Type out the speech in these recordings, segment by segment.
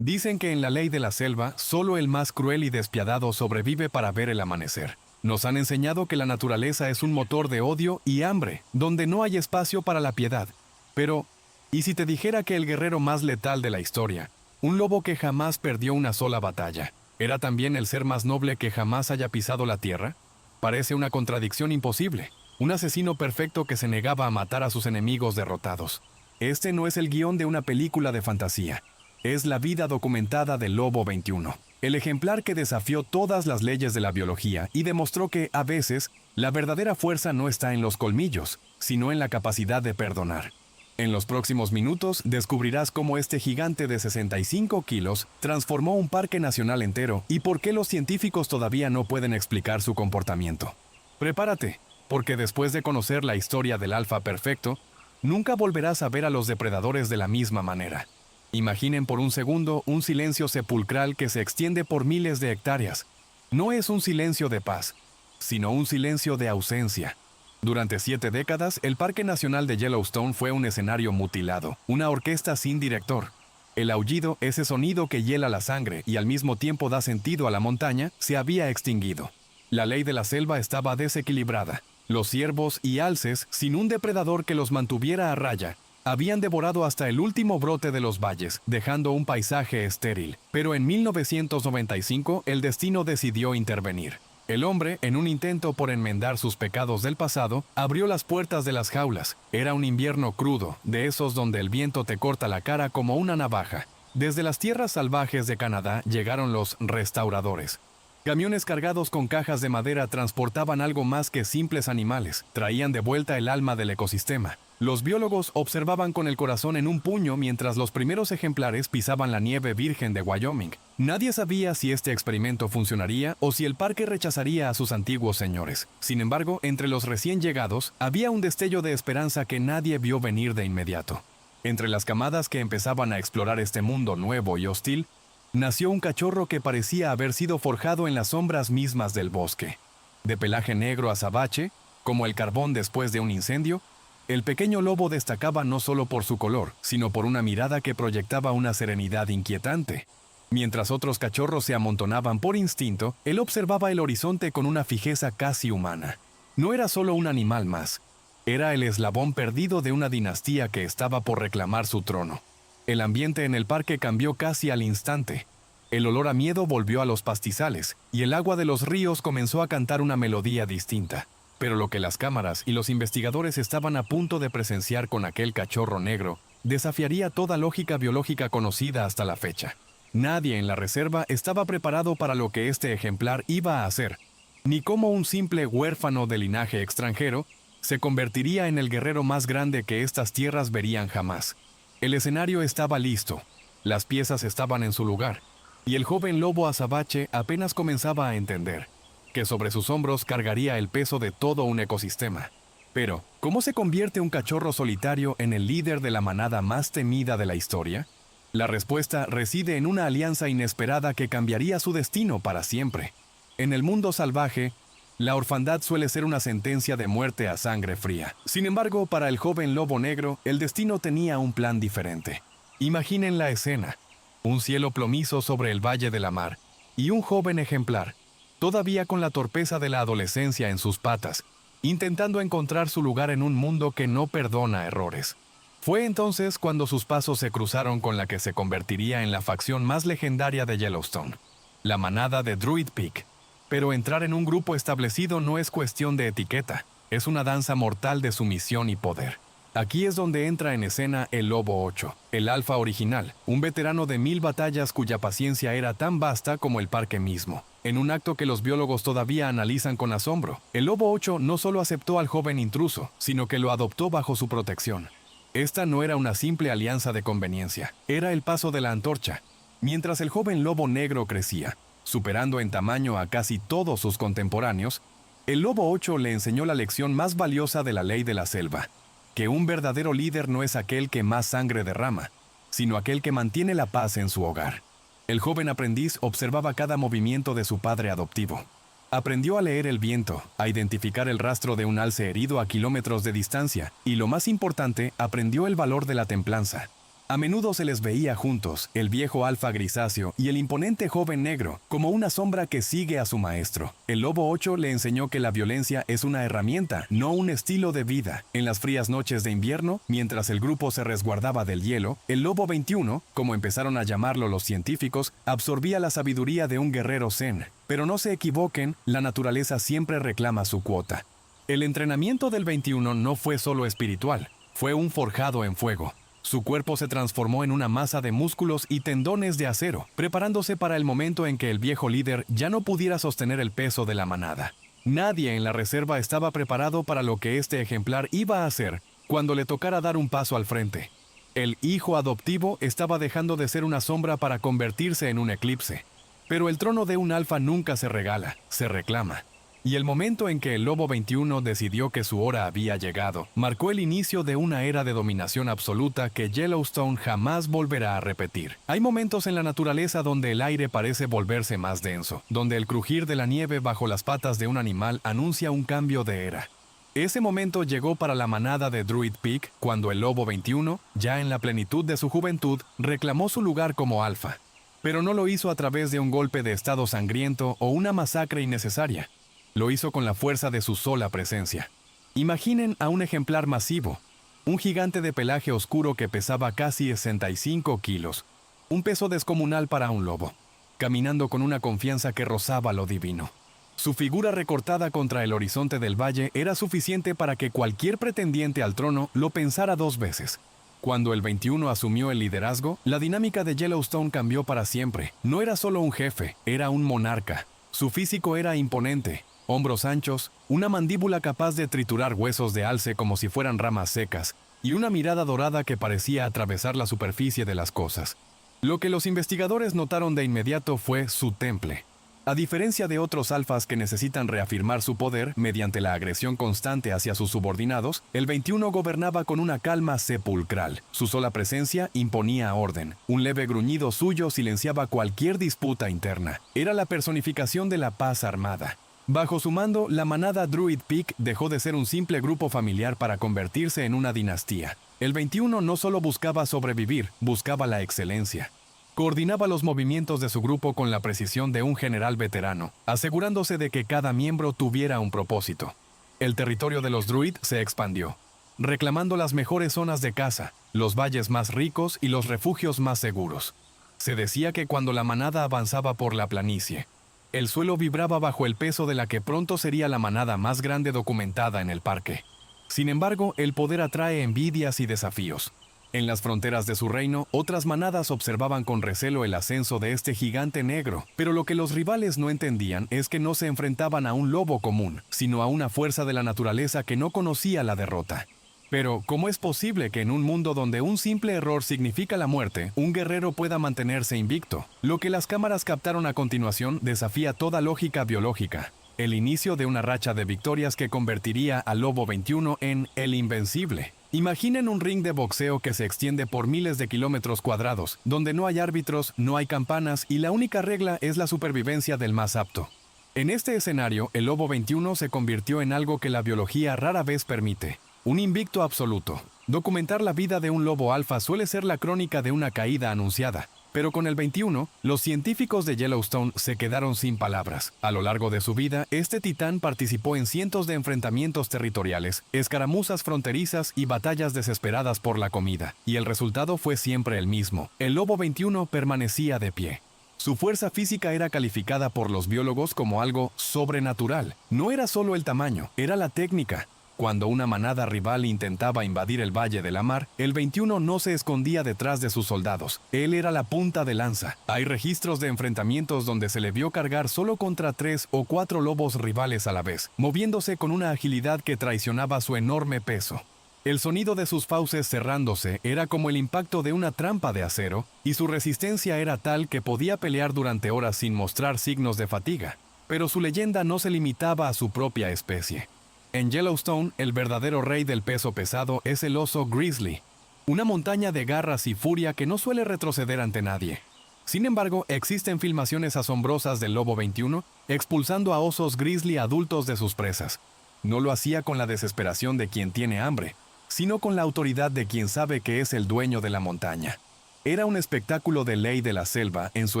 Dicen que en la ley de la selva, solo el más cruel y despiadado sobrevive para ver el amanecer. Nos han enseñado que la naturaleza es un motor de odio y hambre, donde no hay espacio para la piedad. Pero, ¿y si te dijera que el guerrero más letal de la historia, un lobo que jamás perdió una sola batalla, era también el ser más noble que jamás haya pisado la tierra? Parece una contradicción imposible. Un asesino perfecto que se negaba a matar a sus enemigos derrotados. Este no es el guión de una película de fantasía. Es la vida documentada del Lobo 21. El ejemplar que desafió todas las leyes de la biología y demostró que, a veces, la verdadera fuerza no está en los colmillos, sino en la capacidad de perdonar. En los próximos minutos descubrirás cómo este gigante de 65 kilos transformó un parque nacional entero y por qué los científicos todavía no pueden explicar su comportamiento. Prepárate, porque después de conocer la historia del alfa perfecto, nunca volverás a ver a los depredadores de la misma manera. Imaginen por un segundo un silencio sepulcral que se extiende por miles de hectáreas. No es un silencio de paz, sino un silencio de ausencia. Durante 7 décadas, el Parque Nacional de Yellowstone fue un escenario mutilado, una orquesta sin director. El aullido, ese sonido que hiela la sangre y al mismo tiempo da sentido a la montaña, se había extinguido. La ley de la selva estaba desequilibrada. Los ciervos y alces, sin un depredador que los mantuviera a raya, habían devorado hasta el último brote de los valles, dejando un paisaje estéril. Pero en 1995, el destino decidió intervenir. El hombre, en un intento por enmendar sus pecados del pasado, abrió las puertas de las jaulas. Era un invierno crudo, de esos donde el viento te corta la cara como una navaja. Desde las tierras salvajes de Canadá llegaron los restauradores. Camiones cargados con cajas de madera transportaban algo más que simples animales, traían de vuelta el alma del ecosistema. Los biólogos observaban con el corazón en un puño mientras los primeros ejemplares pisaban la nieve virgen de Wyoming. Nadie sabía si este experimento funcionaría o si el parque rechazaría a sus antiguos señores. Sin embargo, entre los recién llegados, había un destello de esperanza que nadie vio venir de inmediato. Entre las camadas que empezaban a explorar este mundo nuevo y hostil, nació un cachorro que parecía haber sido forjado en las sombras mismas del bosque. De pelaje negro azabache, como el carbón después de un incendio, el pequeño lobo destacaba no solo por su color, sino por una mirada que proyectaba una serenidad inquietante. Mientras otros cachorros se amontonaban por instinto, él observaba el horizonte con una fijeza casi humana. No era solo un animal más, era el eslabón perdido de una dinastía que estaba por reclamar su trono. El ambiente en el parque cambió casi al instante. El olor a miedo volvió a los pastizales, y el agua de los ríos comenzó a cantar una melodía distinta. Pero lo que las cámaras y los investigadores estaban a punto de presenciar con aquel cachorro negro desafiaría toda lógica biológica conocida hasta la fecha. Nadie en la reserva estaba preparado para lo que este ejemplar iba a hacer, ni cómo un simple huérfano de linaje extranjero se convertiría en el guerrero más grande que estas tierras verían jamás. El escenario estaba listo, las piezas estaban en su lugar, y el joven lobo azabache apenas comenzaba a entender que sobre sus hombros cargaría el peso de todo un ecosistema. Pero, ¿cómo se convierte un cachorro solitario en el líder de la manada más temida de la historia? La respuesta reside en una alianza inesperada que cambiaría su destino para siempre. En el mundo salvaje, la orfandad suele ser una sentencia de muerte a sangre fría. Sin embargo, para el joven lobo negro, el destino tenía un plan diferente. Imaginen la escena: un cielo plomizo sobre el Valle de la Mar, y un joven ejemplar, todavía con la torpeza de la adolescencia en sus patas, intentando encontrar su lugar en un mundo que no perdona errores. Fue entonces cuando sus pasos se cruzaron con la que se convertiría en la facción más legendaria de Yellowstone, la manada de Druid Peak. Pero entrar en un grupo establecido no es cuestión de etiqueta, es una danza mortal de sumisión y poder. Aquí es donde entra en escena el Lobo 8, el alfa original, un veterano de 1000 batallas cuya paciencia era tan vasta como el parque mismo. En un acto que los biólogos todavía analizan con asombro, el Lobo 8 no solo aceptó al joven intruso, sino que lo adoptó bajo su protección. Esta no era una simple alianza de conveniencia, era el paso de la antorcha. Mientras el joven lobo negro crecía, superando en tamaño a casi todos sus contemporáneos, el Lobo 8 le enseñó la lección más valiosa de la ley de la selva: que un verdadero líder no es aquel que más sangre derrama, sino aquel que mantiene la paz en su hogar. El joven aprendiz observaba cada movimiento de su padre adoptivo. Aprendió a leer el viento, a identificar el rastro de un alce herido a kilómetros de distancia, y lo más importante, aprendió el valor de la templanza. A menudo se les veía juntos, el viejo alfa grisáceo y el imponente joven negro, como una sombra que sigue a su maestro. El lobo 8 le enseñó que la violencia es una herramienta, no un estilo de vida. En las frías noches de invierno, mientras el grupo se resguardaba del hielo, el lobo 21, como empezaron a llamarlo los científicos, absorbía la sabiduría de un guerrero zen. Pero no se equivoquen, la naturaleza siempre reclama su cuota. El entrenamiento del 21 no fue solo espiritual, fue un forjado en fuego. Su cuerpo se transformó en una masa de músculos y tendones de acero, preparándose para el momento en que el viejo líder ya no pudiera sostener el peso de la manada. Nadie en la reserva estaba preparado para lo que este ejemplar iba a hacer cuando le tocara dar un paso al frente. El hijo adoptivo estaba dejando de ser una sombra para convertirse en un eclipse. Pero el trono de un alfa nunca se regala, se reclama. Y el momento en que el lobo 21 decidió que su hora había llegado, marcó el inicio de una era de dominación absoluta que Yellowstone jamás volverá a repetir. Hay momentos en la naturaleza donde el aire parece volverse más denso, donde el crujir de la nieve bajo las patas de un animal anuncia un cambio de era. Ese momento llegó para la manada de Druid Peak cuando el lobo 21, ya en la plenitud de su juventud, reclamó su lugar como alfa. Pero no lo hizo a través de un golpe de estado sangriento o una masacre innecesaria. Lo hizo con la fuerza de su sola presencia. Imaginen a un ejemplar masivo, un gigante de pelaje oscuro que pesaba casi 65 kilos, un peso descomunal para un lobo, caminando con una confianza que rozaba lo divino. Su figura recortada contra el horizonte del valle era suficiente para que cualquier pretendiente al trono lo pensara dos veces. Cuando el 21 asumió el liderazgo, la dinámica de Yellowstone cambió para siempre. No era solo un jefe, era un monarca. Su físico era imponente. Hombros anchos, una mandíbula capaz de triturar huesos de alce como si fueran ramas secas, y una mirada dorada que parecía atravesar la superficie de las cosas. Lo que los investigadores notaron de inmediato fue su temple. A diferencia de otros alfas que necesitan reafirmar su poder mediante la agresión constante hacia sus subordinados, el 21 gobernaba con una calma sepulcral. Su sola presencia imponía orden. Un leve gruñido suyo silenciaba cualquier disputa interna. Era la personificación de la paz armada. Bajo su mando, la manada Druid Peak dejó de ser un simple grupo familiar para convertirse en una dinastía. El 21 no solo buscaba sobrevivir, buscaba la excelencia. Coordinaba los movimientos de su grupo con la precisión de un general veterano, asegurándose de que cada miembro tuviera un propósito. El territorio de los Druid se expandió, reclamando las mejores zonas de caza, los valles más ricos y los refugios más seguros. Se decía que cuando la manada avanzaba por la planicie, el suelo vibraba bajo el peso de la que pronto sería la manada más grande documentada en el parque. Sin embargo, el poder atrae envidias y desafíos. En las fronteras de su reino, otras manadas observaban con recelo el ascenso de este gigante negro, pero lo que los rivales no entendían es que no se enfrentaban a un lobo común, sino a una fuerza de la naturaleza que no conocía la derrota. Pero, ¿cómo es posible que en un mundo donde un simple error significa la muerte, un guerrero pueda mantenerse invicto? Lo que las cámaras captaron a continuación desafía toda lógica biológica. El inicio de una racha de victorias que convertiría al lobo 21 en el invencible. Imaginen un ring de boxeo que se extiende por miles de kilómetros cuadrados, donde no hay árbitros, no hay campanas y la única regla es la supervivencia del más apto. En este escenario, el lobo 21 se convirtió en algo que la biología rara vez permite. Un invicto absoluto. Documentar la vida de un lobo alfa suele ser la crónica de una caída anunciada. Pero con el 21, los científicos de Yellowstone se quedaron sin palabras. A lo largo de su vida, este titán participó en cientos de enfrentamientos territoriales, escaramuzas fronterizas y batallas desesperadas por la comida. Y el resultado fue siempre el mismo. El lobo 21 permanecía de pie. Su fuerza física era calificada por los biólogos como algo sobrenatural. No era solo el tamaño, era la técnica. Cuando una manada rival intentaba invadir el Valle de la Mar, el 21 no se escondía detrás de sus soldados. Él era la punta de lanza. Hay registros de enfrentamientos donde se le vio cargar solo contra 3 o 4 lobos rivales a la vez, moviéndose con una agilidad que traicionaba su enorme peso. El sonido de sus fauces cerrándose era como el impacto de una trampa de acero, y su resistencia era tal que podía pelear durante horas sin mostrar signos de fatiga. Pero su leyenda no se limitaba a su propia especie. En Yellowstone, el verdadero rey del peso pesado es el oso grizzly, una montaña de garras y furia que no suele retroceder ante nadie. Sin embargo, existen filmaciones asombrosas del lobo 21 expulsando a osos grizzly adultos de sus presas. No lo hacía con la desesperación de quien tiene hambre. sino con la autoridad de quien sabe que es el dueño de la montaña. Era un espectáculo de ley de la selva en su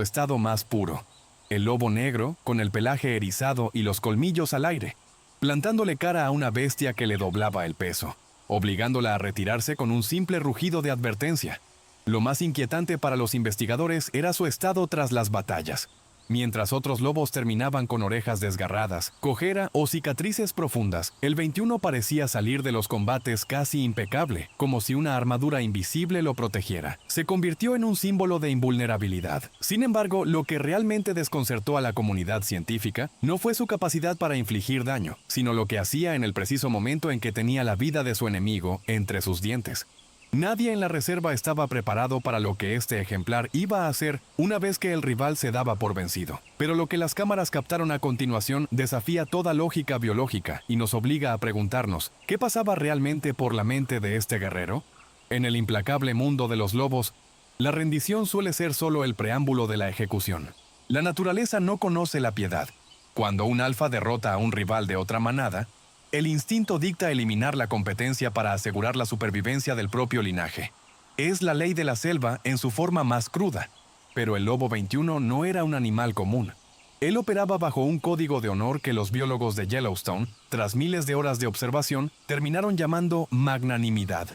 estado más puro. El lobo negro, con el pelaje erizado y los colmillos al aire, plantándole cara a una bestia que le doblaba el peso, obligándola a retirarse con un simple rugido de advertencia. Lo más inquietante para los investigadores era su estado tras las batallas. Mientras otros lobos terminaban con orejas desgarradas, cojera o cicatrices profundas, el 21 parecía salir de los combates casi impecable, como si una armadura invisible lo protegiera. Se convirtió en un símbolo de invulnerabilidad. Sin embargo, lo que realmente desconcertó a la comunidad científica no fue su capacidad para infligir daño, sino lo que hacía en el preciso momento en que tenía la vida de su enemigo entre sus dientes. Nadie en la reserva estaba preparado para lo que este ejemplar iba a hacer una vez que el rival se daba por vencido. Pero lo que las cámaras captaron a continuación desafía toda lógica biológica y nos obliga a preguntarnos, ¿qué pasaba realmente por la mente de este guerrero? En el implacable mundo de los lobos, la rendición suele ser solo el preámbulo de la ejecución. La naturaleza no conoce la piedad. Cuando un alfa derrota a un rival de otra manada, el instinto dicta eliminar la competencia para asegurar la supervivencia del propio linaje. Es la ley de la selva en su forma más cruda. Pero el lobo 21 no era un animal común. Él operaba bajo un código de honor que los biólogos de Yellowstone, tras miles de horas de observación, terminaron llamando magnanimidad.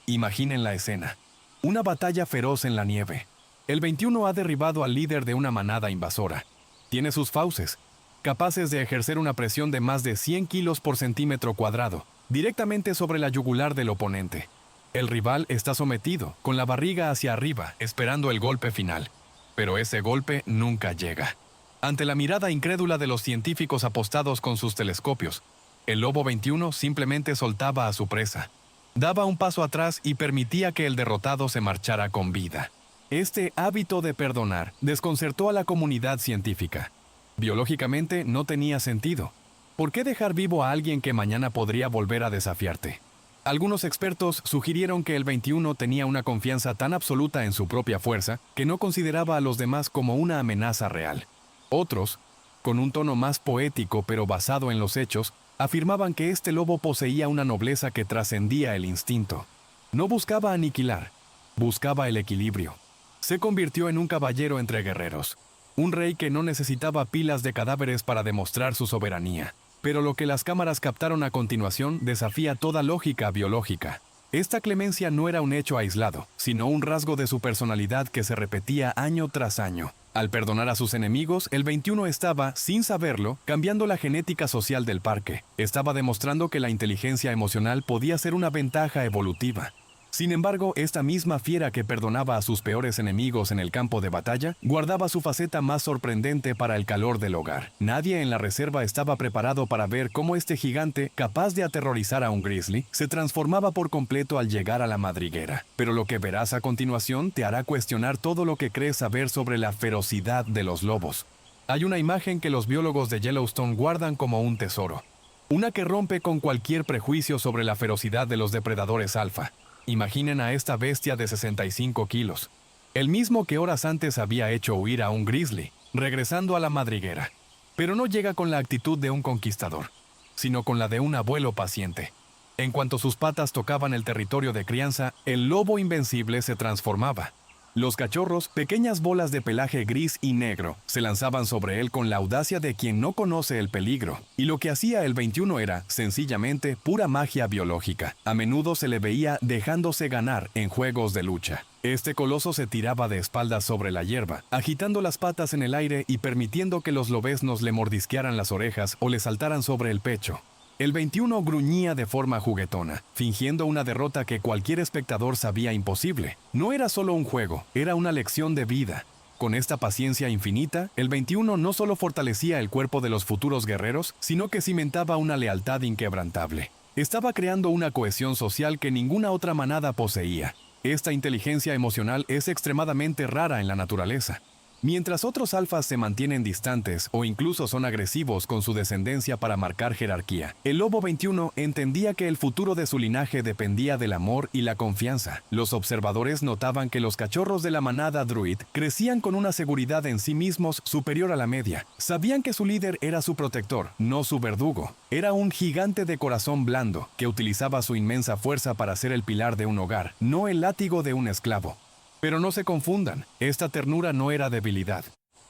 Imaginen la escena. Una batalla feroz en la nieve. El 21 ha derribado al líder de una manada invasora. Tiene sus fauces, capaces de ejercer una presión de más de 100 kilos por centímetro cuadrado, directamente sobre la yugular del oponente. El rival está sometido, con la barriga hacia arriba, esperando el golpe final. Pero ese golpe nunca llega. Ante la mirada incrédula de los científicos apostados con sus telescopios, el lobo 21 simplemente soltaba a su presa. Daba un paso atrás y permitía que el derrotado se marchara con vida. Este hábito de perdonar desconcertó a la comunidad científica. Biológicamente no tenía sentido. ¿Por qué dejar vivo a alguien que mañana podría volver a desafiarte? Algunos expertos sugirieron que el 21 tenía una confianza tan absoluta en su propia fuerza que no consideraba a los demás como una amenaza real. Otros, con un tono más poético pero basado en los hechos, afirmaban que este lobo poseía una nobleza que trascendía el instinto. No buscaba aniquilar, buscaba el equilibrio. Se convirtió en un caballero entre guerreros. Un rey que no necesitaba pilas de cadáveres para demostrar su soberanía. Pero lo que las cámaras captaron a continuación desafía toda lógica biológica. Esta clemencia no era un hecho aislado, sino un rasgo de su personalidad que se repetía año tras año. Al perdonar a sus enemigos, el 21 estaba, sin saberlo, cambiando la genética social del parque. Estaba demostrando que la inteligencia emocional podía ser una ventaja evolutiva. Sin embargo, esta misma fiera que perdonaba a sus peores enemigos en el campo de batalla, guardaba su faceta más sorprendente para el calor del hogar. Nadie en la reserva estaba preparado para ver cómo este gigante, capaz de aterrorizar a un grizzly, se transformaba por completo al llegar a la madriguera. Pero lo que verás a continuación te hará cuestionar todo lo que crees saber sobre la ferocidad de los lobos. Hay una imagen que los biólogos de Yellowstone guardan como un tesoro. Una que rompe con cualquier prejuicio sobre la ferocidad de los depredadores alfa. Imaginen a esta bestia de 65 kilos, el mismo que horas antes había hecho huir a un grizzly, regresando a la madriguera. Pero no llega con la actitud de un conquistador, sino con la de un abuelo paciente. En cuanto sus patas tocaban el territorio de crianza, el lobo invencible se transformaba. Los cachorros, pequeñas bolas de pelaje gris y negro, se lanzaban sobre él con la audacia de quien no conoce el peligro. Y lo que hacía el 21 era, sencillamente, pura magia biológica. A menudo se le veía dejándose ganar en juegos de lucha. Este coloso se tiraba de espaldas sobre la hierba, agitando las patas en el aire y permitiendo que los lobeznos le mordisquearan las orejas o le saltaran sobre el pecho. El 21 gruñía de forma juguetona, fingiendo una derrota que cualquier espectador sabía imposible. No era solo un juego, era una lección de vida. Con esta paciencia infinita, el 21 no solo fortalecía el cuerpo de los futuros guerreros, sino que cimentaba una lealtad inquebrantable. Estaba creando una cohesión social que ninguna otra manada poseía. Esta inteligencia emocional es extremadamente rara en la naturaleza. Mientras otros alfas se mantienen distantes o incluso son agresivos con su descendencia para marcar jerarquía, el lobo 21 entendía que el futuro de su linaje dependía del amor y la confianza. Los observadores notaban que los cachorros de la manada druid crecían con una seguridad en sí mismos superior a la media. Sabían que su líder era su protector, no su verdugo. Era un gigante de corazón blando que utilizaba su inmensa fuerza para ser el pilar de un hogar, no el látigo de un esclavo. Pero no se confundan, esta ternura no era debilidad.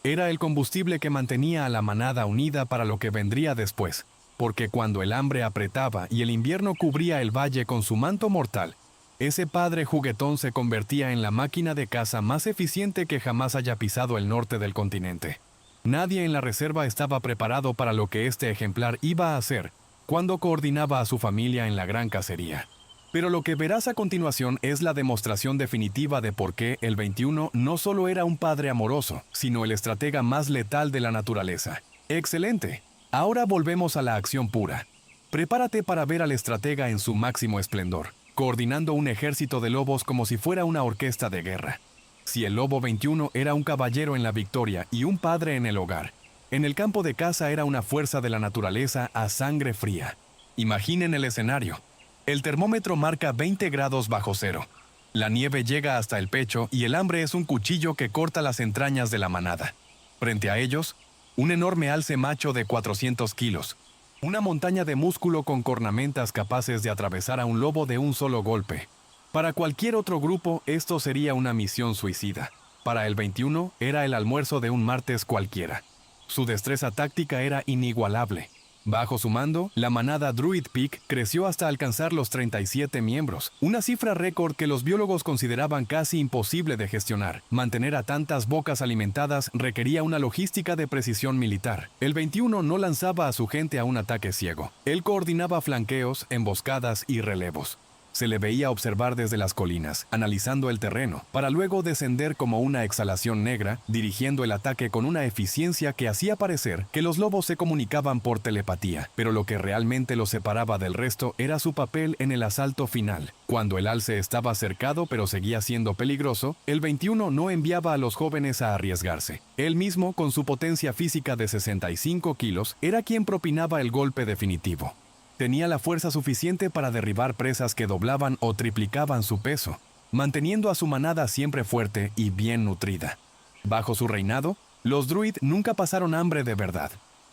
Era el combustible que mantenía a la manada unida para lo que vendría después, porque cuando el hambre apretaba y el invierno cubría el valle con su manto mortal, ese padre juguetón se convertía en la máquina de caza más eficiente que jamás haya pisado el norte del continente. Nadie en la reserva estaba preparado para lo que este ejemplar iba a hacer cuando coordinaba a su familia en la gran cacería. Pero lo que verás a continuación es la demostración definitiva de por qué el 21 no solo era un padre amoroso, sino el estratega más letal de la naturaleza. ¡Excelente! Ahora volvemos a la acción pura. Prepárate para ver al estratega en su máximo esplendor, coordinando un ejército de lobos como si fuera una orquesta de guerra. Si el lobo 21 era un caballero en la victoria y un padre en el hogar, en el campo de caza era una fuerza de la naturaleza a sangre fría. Imaginen el escenario. El termómetro marca 20 grados bajo cero. La nieve llega hasta el pecho y el hambre es un cuchillo que corta las entrañas de la manada. Frente a ellos, un enorme alce macho de 400 kilos. Una montaña de músculo con cornamentas capaces de atravesar a un lobo de un solo golpe. Para cualquier otro grupo, esto sería una misión suicida. Para el 21, era el almuerzo de un martes cualquiera. Su destreza táctica era inigualable. Bajo su mando, la manada Druid Peak creció hasta alcanzar los 37 miembros, una cifra récord que los biólogos consideraban casi imposible de gestionar. Mantener a tantas bocas alimentadas requería una logística de precisión militar. El 21 no lanzaba a su gente a un ataque ciego. Él coordinaba flanqueos, emboscadas y relevos. Se le veía observar desde las colinas, analizando el terreno, para luego descender como una exhalación negra, dirigiendo el ataque con una eficiencia que hacía parecer que los lobos se comunicaban por telepatía. Pero lo que realmente los separaba del resto era su papel en el asalto final. Cuando el alce estaba cercado pero seguía siendo peligroso, el 21 no enviaba a los jóvenes a arriesgarse. Él mismo, con su potencia física de 65 kilos, era quien propinaba el golpe definitivo. Tenía la fuerza suficiente para derribar presas que doblaban o triplicaban su peso, manteniendo a su manada siempre fuerte y bien nutrida. Bajo su reinado, los druid nunca pasaron hambre de verdad.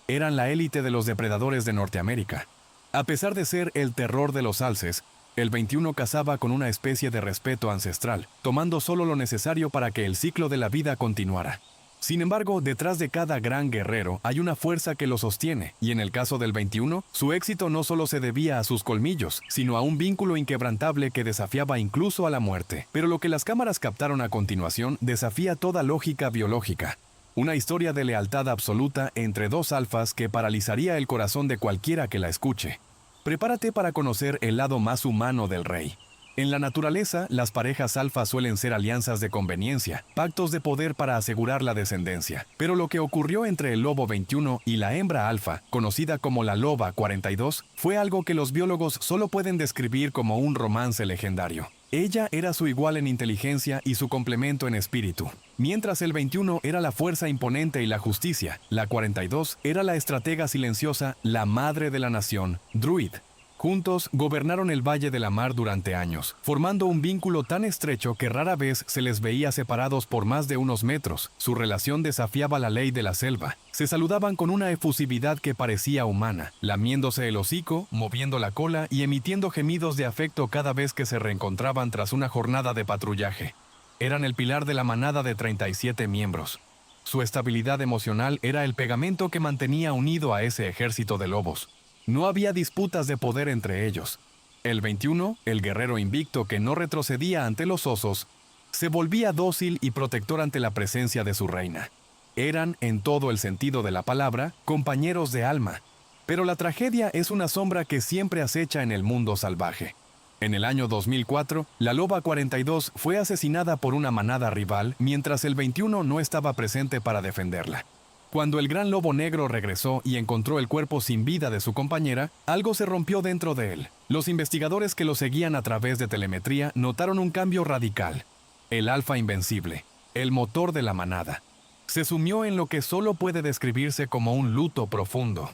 Eran la élite de los depredadores de Norteamérica. A pesar de ser el terror de los alces, el 21 cazaba con una especie de respeto ancestral, tomando solo lo necesario para que el ciclo de la vida continuara. Sin embargo, detrás de cada gran guerrero hay una fuerza que lo sostiene, y en el caso del 21, su éxito no solo se debía a sus colmillos, sino a un vínculo inquebrantable que desafiaba incluso a la muerte. Pero lo que las cámaras captaron a continuación desafía toda lógica biológica. Una historia de lealtad absoluta entre dos alfas que paralizaría el corazón de cualquiera que la escuche. Prepárate para conocer el lado más humano del rey. En la naturaleza, las parejas alfa suelen ser alianzas de conveniencia, pactos de poder para asegurar la descendencia. Pero lo que ocurrió entre el lobo 21 y la hembra alfa, conocida como la loba 42, fue algo que los biólogos solo pueden describir como un romance legendario. Ella era su igual en inteligencia y su complemento en espíritu. Mientras el 21 era la fuerza imponente y la justicia, la 42 era la estratega silenciosa, la madre de la nación, Druid. Juntos gobernaron el Valle de la Mar durante años, formando un vínculo tan estrecho que rara vez se les veía separados por más de unos metros. Su relación desafiaba la ley de la selva. Se saludaban con una efusividad que parecía humana, lamiéndose el hocico, moviendo la cola y emitiendo gemidos de afecto cada vez que se reencontraban tras una jornada de patrullaje. Eran el pilar de la manada de 37 miembros. Su estabilidad emocional era el pegamento que mantenía unido a ese ejército de lobos. No había disputas de poder entre ellos. El 21, el guerrero invicto que no retrocedía ante los osos, se volvía dócil y protector ante la presencia de su reina. Eran, en todo el sentido de la palabra, compañeros de alma. Pero la tragedia es una sombra que siempre acecha en el mundo salvaje. En el año 2004, la loba 42 fue asesinada por una manada rival mientras el 21 no estaba presente para defenderla. Cuando el gran lobo negro regresó y encontró el cuerpo sin vida de su compañera, algo se rompió dentro de él. Los investigadores que lo seguían a través de telemetría notaron un cambio radical. El alfa invencible, el motor de la manada. Se sumió en lo que solo puede describirse como un luto profundo.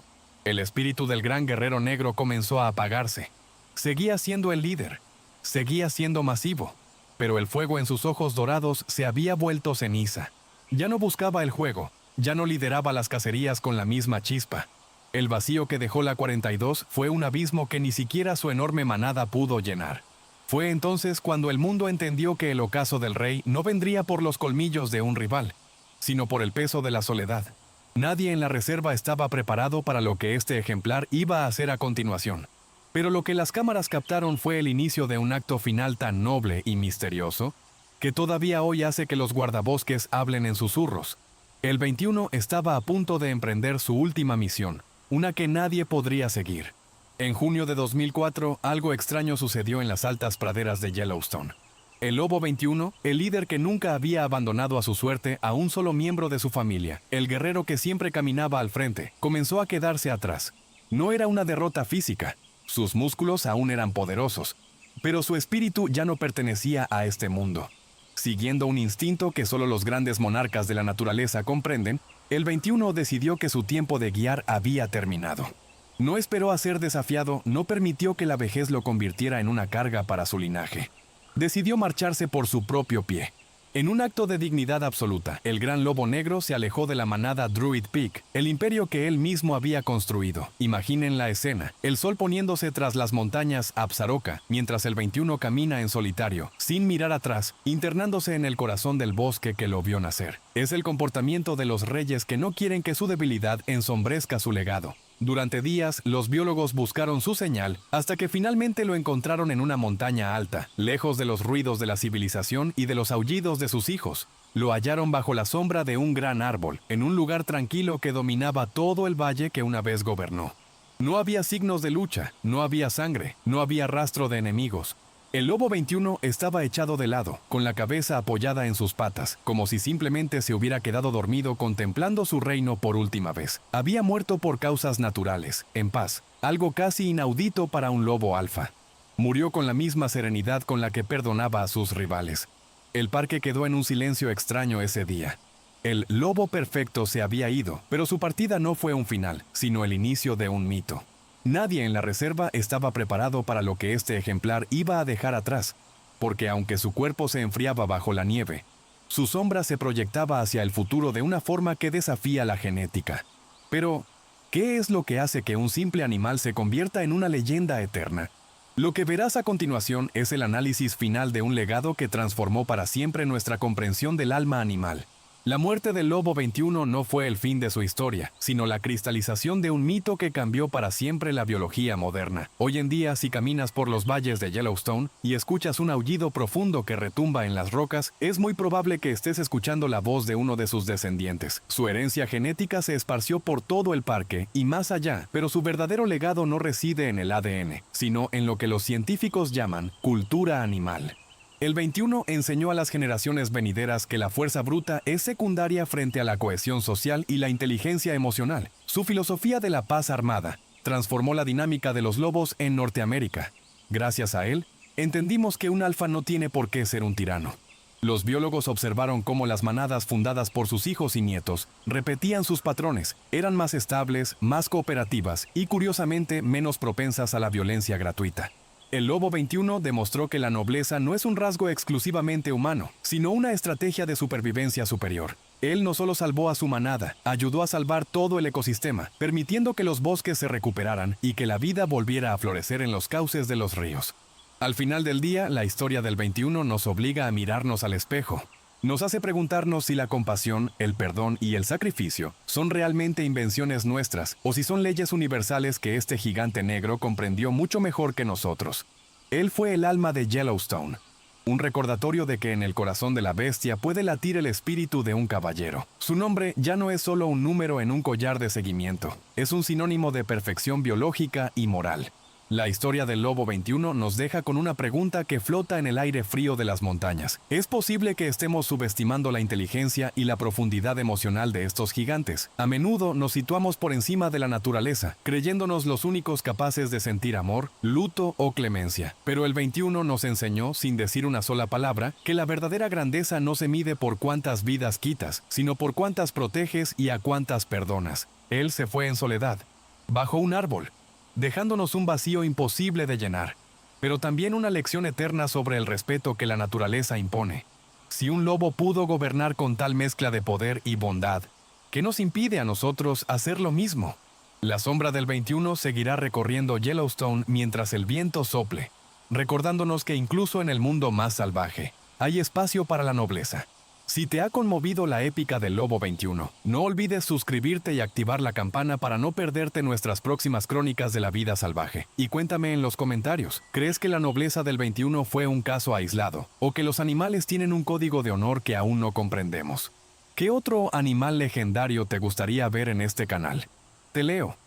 El espíritu del gran guerrero negro comenzó a apagarse. Seguía siendo el líder, seguía siendo masivo, pero el fuego en sus ojos dorados se había vuelto ceniza. Ya no buscaba el juego, ya no lideraba las cacerías con la misma chispa. El vacío que dejó la 42 fue un abismo que ni siquiera su enorme manada pudo llenar. Fue entonces cuando el mundo entendió que el ocaso del rey no vendría por los colmillos de un rival, sino por el peso de la soledad. Nadie en la reserva estaba preparado para lo que este ejemplar iba a hacer a continuación. Pero lo que las cámaras captaron fue el inicio de un acto final tan noble y misterioso, que todavía hoy hace que los guardabosques hablen en susurros. El 21 estaba a punto de emprender su última misión, una que nadie podría seguir. En junio de 2004, algo extraño sucedió en las altas praderas de Yellowstone. El Lobo 21, el líder que nunca había abandonado a su suerte a un solo miembro de su familia, el guerrero que siempre caminaba al frente, comenzó a quedarse atrás. No era una derrota física, sus músculos aún eran poderosos, pero su espíritu ya no pertenecía a este mundo. Siguiendo un instinto que solo los grandes monarcas de la naturaleza comprenden, el 21 decidió que su tiempo de guiar había terminado. No esperó a ser desafiado, no permitió que la vejez lo convirtiera en una carga para su linaje. Decidió marcharse por su propio pie. En un acto de dignidad absoluta, el gran lobo negro se alejó de la manada Druid Peak, el imperio que él mismo había construido. Imaginen la escena, el sol poniéndose tras las montañas Absaroka, mientras el 21 camina en solitario, sin mirar atrás, internándose en el corazón del bosque que lo vio nacer. Es el comportamiento de los reyes que no quieren que su debilidad ensombrezca su legado. Durante días, los biólogos buscaron su señal hasta que finalmente lo encontraron en una montaña alta, lejos de los ruidos de la civilización y de los aullidos de sus hijos. Lo hallaron bajo la sombra de un gran árbol, en un lugar tranquilo que dominaba todo el valle que una vez gobernó. No había signos de lucha, no había sangre, no había rastro de enemigos. El Lobo 21 estaba echado de lado, con la cabeza apoyada en sus patas, como si simplemente se hubiera quedado dormido contemplando su reino por última vez. Había muerto por causas naturales, en paz, algo casi inaudito para un lobo alfa. Murió con la misma serenidad con la que perdonaba a sus rivales. El parque quedó en un silencio extraño ese día. El lobo perfecto se había ido, pero su partida no fue un final, sino el inicio de un mito. Nadie en la reserva estaba preparado para lo que este ejemplar iba a dejar atrás, porque aunque su cuerpo se enfriaba bajo la nieve, su sombra se proyectaba hacia el futuro de una forma que desafía la genética. Pero, ¿qué es lo que hace que un simple animal se convierta en una leyenda eterna? Lo que verás a continuación es el análisis final de un legado que transformó para siempre nuestra comprensión del alma animal. La muerte del Lobo 21 no fue el fin de su historia, sino la cristalización de un mito que cambió para siempre la biología moderna. Hoy en día, si caminas por los valles de Yellowstone y escuchas un aullido profundo que retumba en las rocas, es muy probable que estés escuchando la voz de uno de sus descendientes. Su herencia genética se esparció por todo el parque y más allá, pero su verdadero legado no reside en el ADN, sino en lo que los científicos llaman cultura animal. El 21 enseñó a las generaciones venideras que la fuerza bruta es secundaria frente a la cohesión social y la inteligencia emocional. Su filosofía de la paz armada transformó la dinámica de los lobos en Norteamérica. Gracias a él, entendimos que un alfa no tiene por qué ser un tirano. Los biólogos observaron cómo las manadas fundadas por sus hijos y nietos repetían sus patrones, eran más estables, más cooperativas y, curiosamente, menos propensas a la violencia gratuita. El Lobo 21 demostró que la nobleza no es un rasgo exclusivamente humano, sino una estrategia de supervivencia superior. Él no solo salvó a su manada, ayudó a salvar todo el ecosistema, permitiendo que los bosques se recuperaran y que la vida volviera a florecer en los cauces de los ríos. Al final del día, la historia del 21 nos obliga a mirarnos al espejo. Nos hace preguntarnos si la compasión, el perdón y el sacrificio son realmente invenciones nuestras o si son leyes universales que este gigante negro comprendió mucho mejor que nosotros. Él fue el alma de Yellowstone, un recordatorio de que en el corazón de la bestia puede latir el espíritu de un caballero. Su nombre ya no es solo un número en un collar de seguimiento, es un sinónimo de perfección biológica y moral. La historia del Lobo 21 nos deja con una pregunta que flota en el aire frío de las montañas. ¿Es posible que estemos subestimando la inteligencia y la profundidad emocional de estos gigantes? A menudo nos situamos por encima de la naturaleza, creyéndonos los únicos capaces de sentir amor, luto o clemencia. Pero el 21 nos enseñó, sin decir una sola palabra, que la verdadera grandeza no se mide por cuántas vidas quitas, sino por cuántas proteges y a cuántas perdonas. Él se fue en soledad, bajo un árbol, dejándonos un vacío imposible de llenar, pero también una lección eterna sobre el respeto que la naturaleza impone. Si un lobo pudo gobernar con tal mezcla de poder y bondad, ¿qué nos impide a nosotros hacer lo mismo? La sombra del 21 seguirá recorriendo Yellowstone mientras el viento sople, recordándonos que incluso en el mundo más salvaje, hay espacio para la nobleza. Si te ha conmovido la épica del Lobo 21, no olvides suscribirte y activar la campana para no perderte nuestras próximas crónicas de la vida salvaje. Y cuéntame en los comentarios, ¿crees que la nobleza del 21 fue un caso aislado? ¿O que los animales tienen un código de honor que aún no comprendemos? ¿Qué otro animal legendario te gustaría ver en este canal? Te leo.